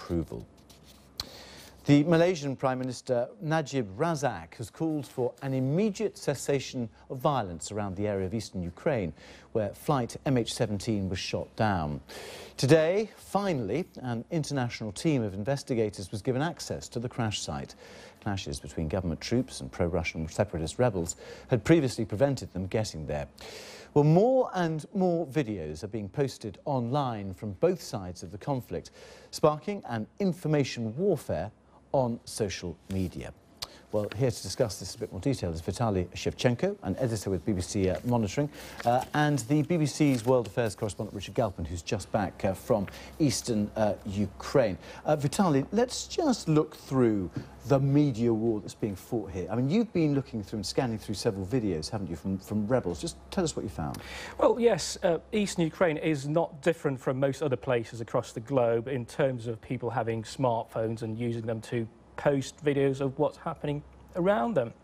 approval. The Malaysian Prime Minister Najib Razak has called for an immediate cessation of violence around the area of eastern Ukraine, where flight MH17 was shot down. Today, finally, an international team of investigators was given access to the crash site. Clashes between government troops and pro-Russian separatist rebels had previously prevented them getting there. Well, more and more videos are being posted online from both sides of the conflict, sparking an information warfare on social media. Well, here to discuss this in a bit more detail is Vitaly Shevchenko, an editor with BBC Monitoring, and the BBC's World Affairs correspondent Richard Galpin, who's just back from eastern Ukraine. Vitaly, let's just look through the media war that's being fought here. I mean, you've been looking through and scanning through several videos, haven't you, from rebels. Just tell us what you found. Well, yes, eastern Ukraine is not different from most other places across the globe in terms of people having smartphones and using them to post videos of what's happening around them.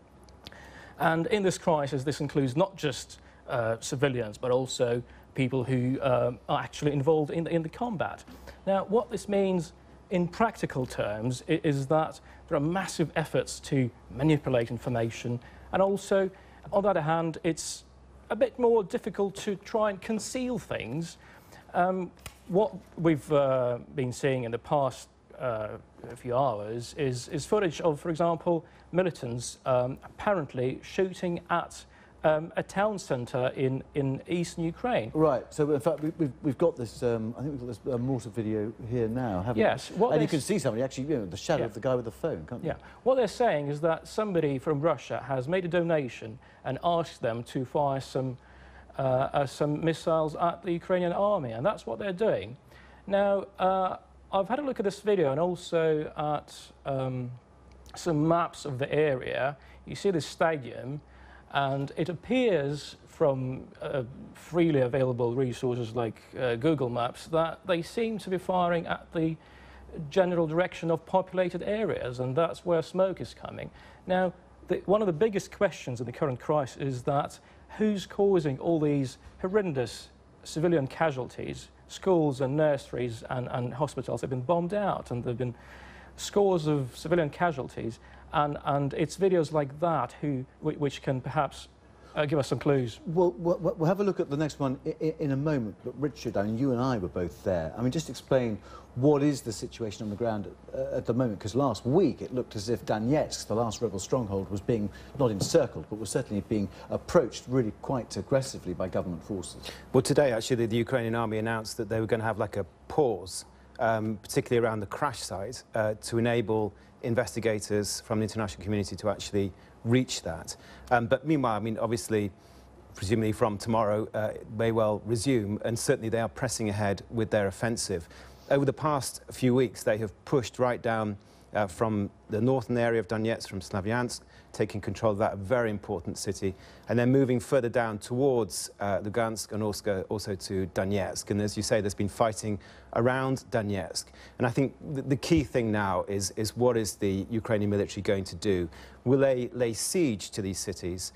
And in this crisis, this includes not just civilians, but also people who are actually involved in the combat. Now, what this means in practical terms is that there are massive efforts to manipulate information, and also, on the other hand, it's a bit more difficult to try and conceal things. What we've been seeing in the past a few hours is footage of, for example, militants apparently shooting at a town centre in eastern Ukraine. Right. So, in fact, we've got this. I think we've got this mortar video here now, haven't we? Yes. And you can see somebody actually, you know, the shadow of the guy with the phone, can't you? Yeah. What they're saying is that somebody from Russia has made a donation and asked them to fire some missiles at the Ukrainian army, and that's what they're doing. Now, I've had a look at this video and also at some maps of the area. You see this stadium, and it appears from freely available resources like Google Maps that they seem to be firing at the general direction of populated areas, and that's where smoke is coming. Now, one of the biggest questions in the current crisis is that who's causing all these horrendous civilian casualties? Schools and nurseries and hospitals have been bombed out, and there have been scores of civilian casualties, and it's videos like that which can perhaps give us some clues. Well, we'll have a look at the next one in a moment, but Richard, I mean, you and I were both there. I mean, just explain what is the situation on the ground at the moment, because last week it looked as if Donetsk, the last rebel stronghold, was being not encircled, but was certainly being approached really quite aggressively by government forces. Well, today, actually, the Ukrainian army announced that they were going to have like a pause, particularly around the crash site, to enable investigators from the international community to actually reach that. But meanwhile, I mean, obviously, presumably from tomorrow, it may well resume, and certainly they are pressing ahead with their offensive. Over the past few weeks, they have pushed right down from the northern area of Donetsk, from Slavyansk, taking control of that very important city, and then moving further down towards Lugansk and also to Donetsk. And as you say, there's been fighting around Donetsk. And I think the key thing now is what is the Ukrainian military going to do? Will they lay siege to these cities,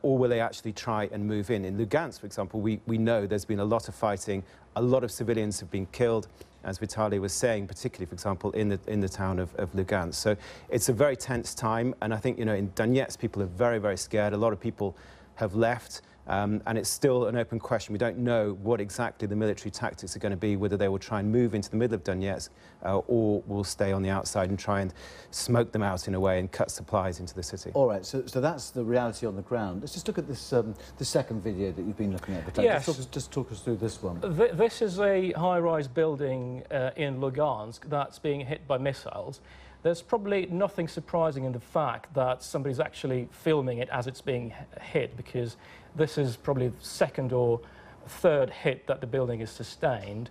or will they actually try and move in? In Lugansk, for example, we know there's been a lot of fighting, a lot of civilians have been killed, as Vitaly was saying, particularly, for example, in the town of Lugansk. So it's a very tense time, and I think, you know, in Donetsk, people are very, very scared. A lot of people have left, and it's still an open question. We don't know what exactly the military tactics are going to be, whether they will try and move into the middle of Donetsk or will stay on the outside and try and smoke them out in a way and cut supplies into the city. All right, so that's the reality on the ground. Let's just look at this the second video that you've been looking at. Yes. Just talk us through this one. This is a high-rise building in Lugansk that's being hit by missiles. There's probably nothing surprising in the fact that somebody's actually filming it as it's being hit, because this is probably the second or third hit that the building has sustained.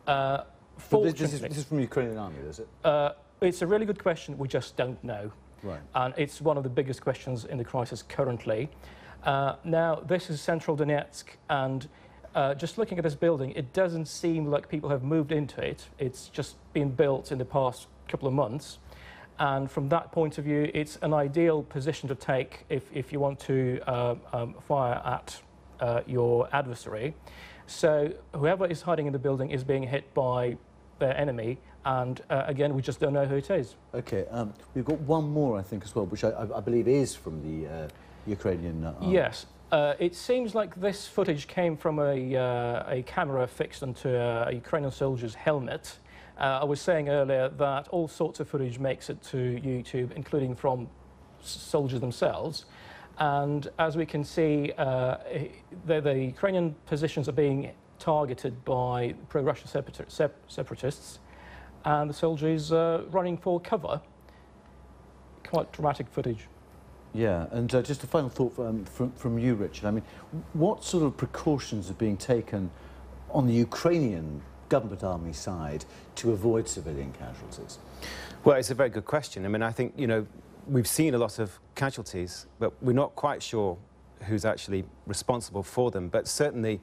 This is from the Ukrainian army, is it? It's a really good question. We just don't know. Right. And it's one of the biggest questions in the crisis currently. Now, this is central Donetsk, and just looking at this building, it doesn't seem like people have moved into it. It's just been built in the past couple of months. And from that point of view, it's an ideal position to take if you want to fire at your adversary. So whoever is hiding in the building is being hit by their enemy, And again, we just don't know who it is. OK, we've got one more, I think, as well, which I believe is from the Ukrainian army. Yes. It seems like this footage came from a camera fixed onto a Ukrainian soldier's helmet. I was saying earlier that all sorts of footage makes it to YouTube, including from soldiers themselves. And as we can see, the Ukrainian positions are being targeted by pro-Russian separatists, and the soldier is running for cover. Quite dramatic footage. Yeah, and just a final thought from you, Richard. I mean, what sort of precautions are being taken on the Ukrainian government army side to avoid civilian casualties? Well, it's a very good question. I mean, I think, you know, we've seen a lot of casualties, but we're not quite sure who's actually responsible for them. But certainly,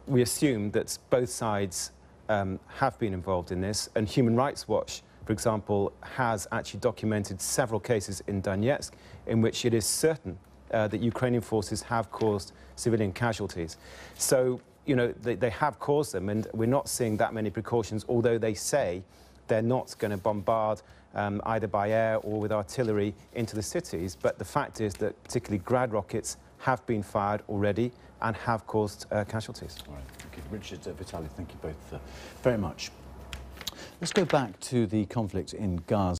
we assume that both sides have been involved in this, and Human Rights Watch, for example, has actually documented several cases in Donetsk in which it is certain that Ukrainian forces have caused civilian casualties. So, you know, they have caused them, and we're not seeing that many precautions, although they say they're not going to bombard either by air or with artillery into the cities. But the fact is that particularly Grad rockets have been fired already and have caused casualties. All right, okay. Richard, Vitaly, thank you both very much. Let's go back to the conflict in Gaza.